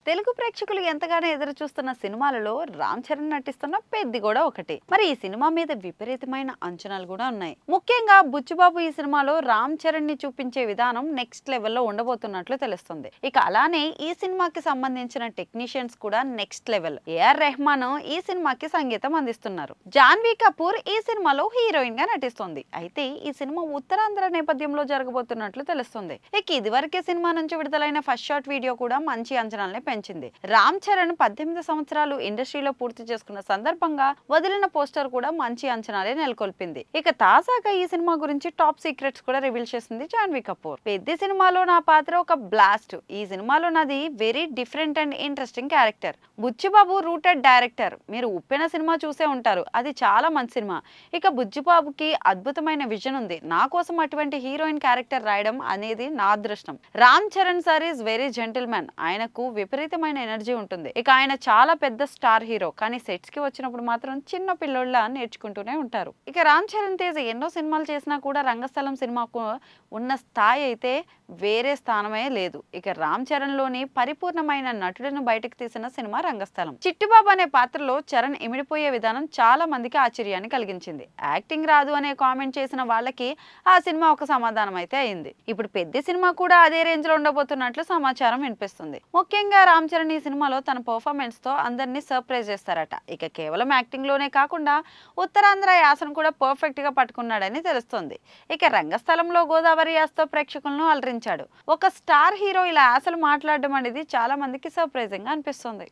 తెలుగు ప్రేక్షకులు ఎంతగానో ఎదురు చూస్తున్న సినిమాలలో రామ్ చరణ్ నటిస్తున్న పెద్ది కూడా ఒకటి. మరి ఈ సినిమా మీద విపరీతమైన అంచనాలు కూడా ఉన్నాయి. ముఖ్యంగా బుచ్చిబాబు ఈ సినిమాలో రామ్ చరణ్ ని చూపించే విధానం నెక్స్ట్ లెవెల్లో ఉండబోతున్నట్లు తెలుస్తుంది. ఇక అలానే ఈ సినిమాకి సంబంధించిన టెక్నీషియన్స్ కూడా నెక్స్ట్ లెవెల్. ఏఆర్ రెహమాన్ ఈ సినిమాకి సంగీతం అందిస్తున్నారు. జాన్వీ కపూర్ ఈ సినిమాలో హీరోయిన్ గా నటిస్తుంది. అయితే ఈ సినిమా ఉత్తరాంధ్ర నేపథ్యంలో జరగబోతున్నట్లు తెలుస్తుంది. ఇక ఇదివరకే సినిమా నుంచి విడుదలైన ఫస్ట్ షాట్ వీడియో కూడా మంచి అంచనాలనే పెంచింది. రామ్ చరణ్ 18 సంవత్సరాలు ఇండస్ట్రీలో పూర్తి చేసుకున్న సందర్భంగా వదిలిన పోస్టర్ కూడా మంచి అంచనాలే నెలకొల్పింది. ఇక తాజాగా ఈ సినిమా గురించి టాప్ సీక్రెట్స్ కూడా రివీల్ చేసింది జాన్వీ కపూర్. పెద్ద సినిమాలో నా పాత్ర ఒక బ్లాస్ట్. ఈ సినిమాలో నాది very different and interesting character. Buchibabu rooted director. మీరు ఉప్పెన సినిమా చూసే ఉంటారు, అది చాలా మంచి సినిమా. ఇక బుచ్చిబాబుకి అద్భుతమైన విజన్ ఉంది. నా కోసం అటువంటి హీరోయిన్ క్యారెక్టర్ రాయడం అనేది నా అదృష్టం. Ram Charan sir is very gentlemen. ఆయనకు విపరీతమైన ఎనర్జీ ఉంటుంది. ఇక ఆయన చాలా పెద్ద స్టార్ హీరో, కానీ సెట్స్ కి వచ్చినప్పుడు మాత్రం చిన్న పిల్లోళ్ళ నేర్చుకుంటూనే ఉంటారు. ఇక రామ్ చరణ్ తేజ్ ఎన్నో సినిమాలు చేసినా కూడా రంగస్థలం సినిమాకు ఉన్న స్థాయి అయితే వేరే స్థానమే లేదు. ఇక రామ్ చరణ్ లోని పరిపూర్ణమైన నటుడిని బయటకు తీసిన సినిమా రంగస్థలం. చిట్టిబాబు అనే పాత్రలో చరణ్ ఇమిడిపోయే విధానం చాలా మందికి ఆశ్చర్యాన్ని కలిగించింది. యాక్టింగ్ రాదు అనే కామెంట్ చేసిన వాళ్ళకి ఆ సినిమా ఒక సమాధానం అయితే అయింది. ఇప్పుడు పెద్ద సినిమా కూడా అదే రేంజ్ లో ఉండబోతున్నట్లు సమాచారం వినిపిస్తుంది. ముఖ్యంగా రామ్ చరణ్ ఈ సినిమాలో తన పర్ఫార్మెన్స్ తో అందరినీ సర్ప్రైజ్ చేస్తారట. ఇక కేవలం యాక్టింగ్ లోనే కాకుండా ఉత్తరాంధ్ర యాసను కూడా పర్ఫెక్ట్ గా పట్టుకున్నాడని తెలుస్తుంది. ఇక రంగస్థలంలో గోదావరి యాసతో ప్రేక్షకులను అలరించాడు. ఒక స్టార్ హీరో ఇలా యాసలు మాట్లాడడం అనేది చాలా మందికి సర్ప్రైజింగ్ గా అనిపిస్తుంది.